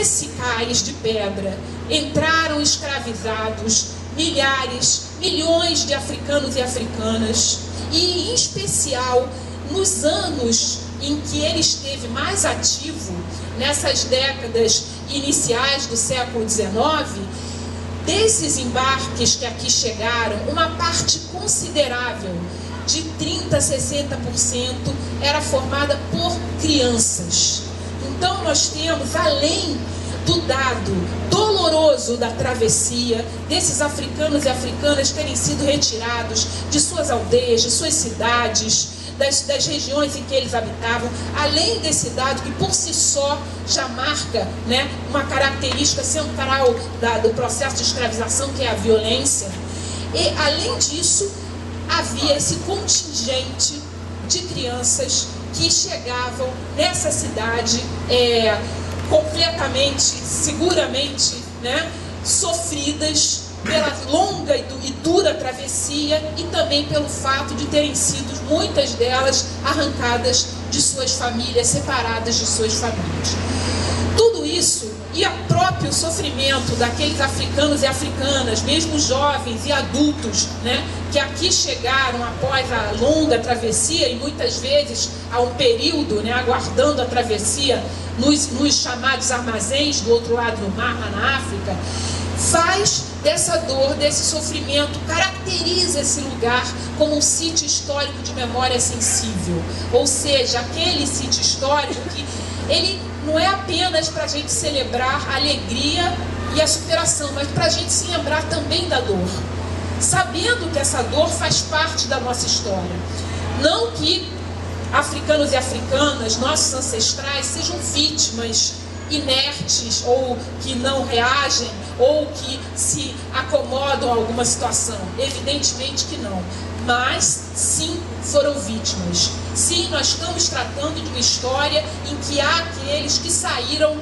nesse cais de pedra entraram escravizados milhões de africanos e africanas, e em especial nos anos em que ele esteve mais ativo, nessas décadas iniciais do século XIX, desses embarques que aqui chegaram, uma parte considerável, de 30% a 60%, era formada por crianças. Então nós temos, além do dado doloroso da travessia, desses africanos e africanas terem sido retirados de suas aldeias, de suas cidades, das regiões em que eles habitavam, além desse dado que por si só já marca, né, uma característica central do processo de escravização, que é a violência, e além disso havia esse contingente de crianças que chegavam nessa cidade completamente, seguramente, né, sofridas pela longa e dura travessia, e também pelo fato de terem sido, muitas delas, arrancadas de suas famílias, separadas de suas famílias. Tudo isso e o próprio sofrimento daqueles africanos e africanas, mesmo jovens e adultos, né, que aqui chegaram após a longa travessia, e muitas vezes há um período, né, aguardando a travessia nos chamados armazéns do outro lado do mar, lá na África, faz dessa dor, desse sofrimento, caracteriza esse lugar como um sítio histórico de memória sensível. Ou seja, aquele sítio histórico que ele não é apenas para a gente celebrar a alegria e a superação, mas para a gente se lembrar também da dor, sabendo que essa dor faz parte da nossa história. Não que africanos e africanas, nossos ancestrais, sejam vítimas inertes, ou que não reagem, ou que se acomodam a alguma situação. Evidentemente que não. Mas, sim, foram vítimas. Sim, nós estamos tratando de uma história em que há aqueles que saíram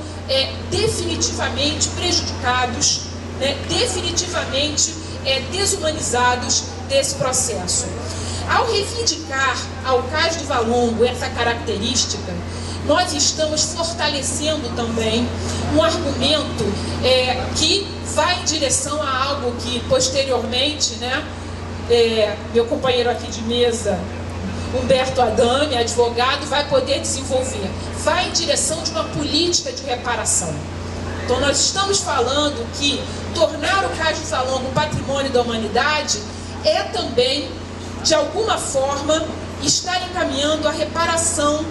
definitivamente prejudicados, né, definitivamente desumanizados desse processo. Ao reivindicar ao Cais do Valongo essa característica, nós estamos fortalecendo também um argumento que vai em direção a algo que posteriormente, né, meu companheiro aqui de mesa, Humberto Adame, advogado, vai poder desenvolver. Vai em direção de uma política de reparação. Então nós estamos falando que tornar o Cais do Valongo um patrimônio da humanidade é também, de alguma forma, estar encaminhando a reparação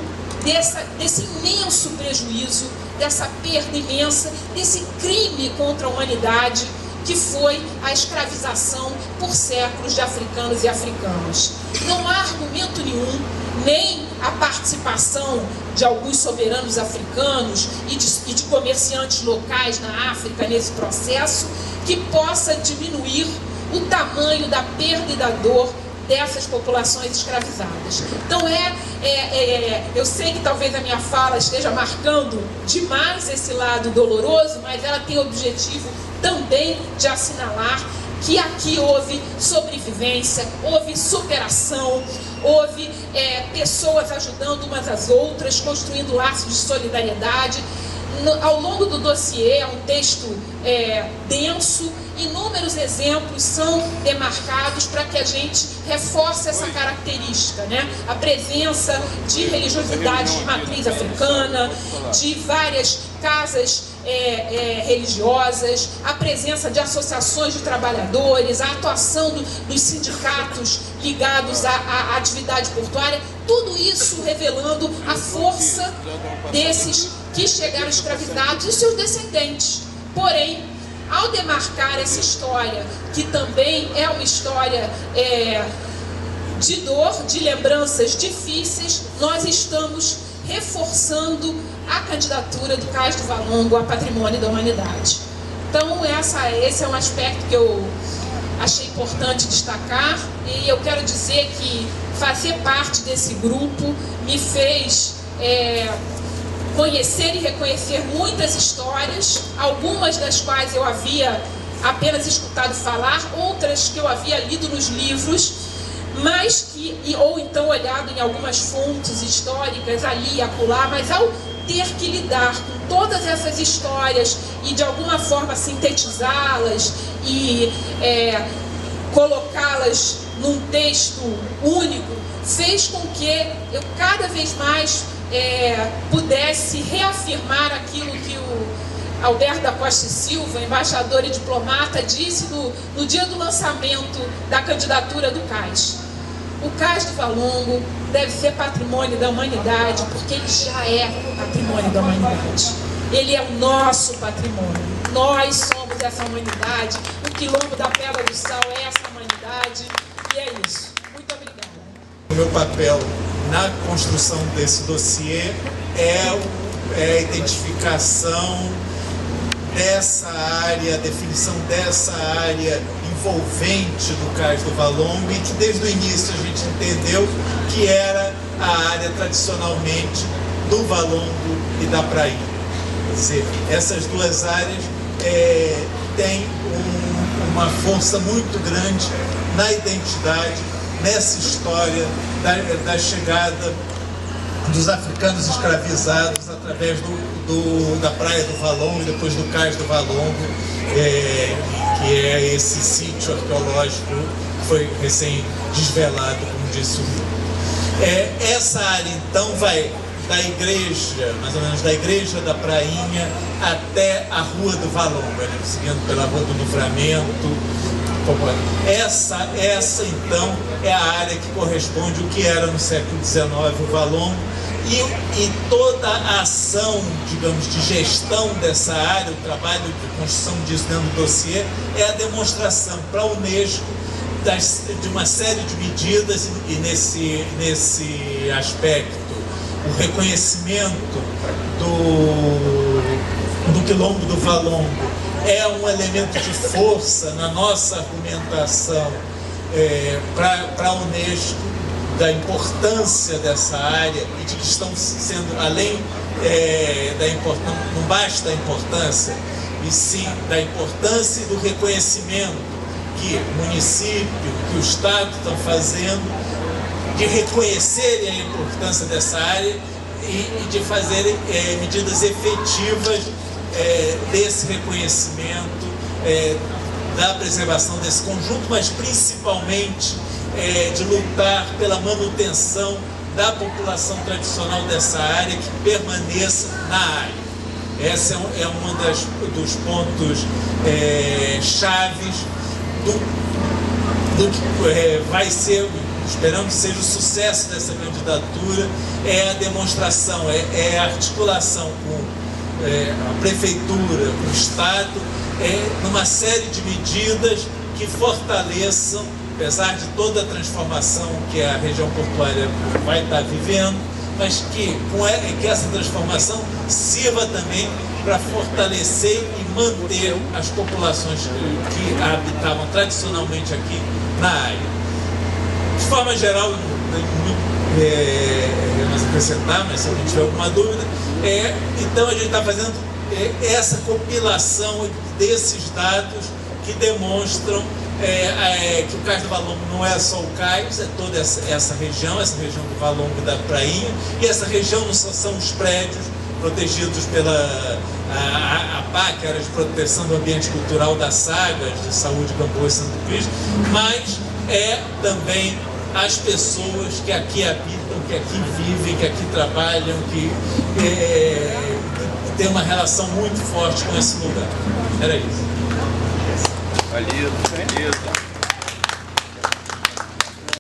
desse imenso prejuízo, dessa perda imensa, desse crime contra a humanidade que foi a escravização por séculos de africanos e africanas. Não há argumento nenhum, nem a participação de alguns soberanos africanos e de comerciantes locais na África nesse processo, que possa diminuir o tamanho da perda e da dor dessas populações escravizadas. Então eu sei que talvez a minha fala esteja marcando demais esse lado doloroso, mas ela tem o objetivo também de assinalar que aqui houve sobrevivência, houve superação, houve pessoas ajudando umas às outras, construindo laços de solidariedade. Ao longo do dossiê, é um texto denso, inúmeros exemplos são demarcados para que a gente reforce essa característica, né? A presença de religiosidades de matriz africana, de várias casas religiosas, a presença de associações de trabalhadores, a atuação dos sindicatos ligados à atividade portuária, tudo isso revelando a força desses que chegaram escravizados e seus descendentes. Porém, ao demarcar essa história, que também é uma história de dor, de lembranças difíceis, nós estamos reforçando a candidatura do Cais do Valongo a Patrimônio da Humanidade. Então, esse é um aspecto que eu achei importante destacar, e eu quero dizer que fazer parte desse grupo me fez conhecer e reconhecer muitas histórias, algumas das quais eu havia apenas escutado falar, outras que eu havia lido nos livros, ou então olhado em algumas fontes históricas ali e acolá, mas ao ter que lidar com todas essas histórias e de alguma forma sintetizá-las e colocá-las num texto único, fez com que eu cada vez mais pudesse reafirmar aquilo que o Alberto da Costa e Silva, embaixador e diplomata, disse no dia do lançamento da candidatura do CAIS. O CAIS do Valongo deve ser patrimônio da humanidade, porque ele já é patrimônio da humanidade. Ele é o nosso patrimônio. Nós somos essa humanidade. O Quilombo da Pedra do Sal é essa humanidade. E é isso. Muito obrigada. O meu papel na construção desse dossiê é a identificação dessa área, a definição dessa área envolvente do Cais do Valongo, e que desde o início a gente entendeu que era a área tradicionalmente do Valongo e da Prainha. Quer dizer, essas duas áreas têm uma força muito grande na identidade, nessa história da chegada dos africanos escravizados através da Praia do Valongo e depois do Cais do Valongo, que é esse sítio arqueológico que foi recém-desvelado, como disse o Will. Essa área, então, vai da igreja, mais ou menos da igreja da Prainha até a Rua do Valongo, seguindo pela Rua do Livramento. Essa então é a área que corresponde ao que era no século XIX o Valongo, e toda a ação, digamos, de gestão dessa área, o trabalho de construção disso dentro do dossiê, é a demonstração para a Unesco de uma série de medidas, e nesse aspecto o reconhecimento do Quilombo do Valongo é um elemento de força na nossa argumentação para a Unesco, da importância dessa área, e de que estão sendo, além da importância, não basta a importância, e sim da importância e do reconhecimento que o município, que o Estado estão fazendo, de reconhecerem a importância dessa área e de fazerem medidas efetivas desse reconhecimento, da preservação desse conjunto, mas principalmente de lutar pela manutenção da população tradicional dessa área, que permaneça na área. Esse é um dos pontos chaves do que vai ser, esperamos que seja o sucesso dessa candidatura, é a demonstração, é a articulação com a Prefeitura, com o Estado, numa série de medidas que fortaleçam, apesar de toda a transformação que a região portuária vai estar vivendo, mas que essa transformação sirva também para fortalecer e manter as populações que habitavam tradicionalmente aqui na área. De forma geral, não tem muito mais acrescentar, mas se alguém tiver alguma dúvida, então a gente está fazendo essa compilação desses dados que demonstram que o Cais do Valongo não é só o Cais, é toda essa região do Valongo e da Prainha, e essa região não só são os prédios protegidos pela APAC, Área de Proteção do Ambiente Cultural das Sagas, de Saúde, Gamboa e Santo Cristo, mas também as pessoas que aqui habitam, que aqui vivem, que aqui trabalham, que têm uma relação muito forte com esse lugar. Era isso. Valeu, beleza.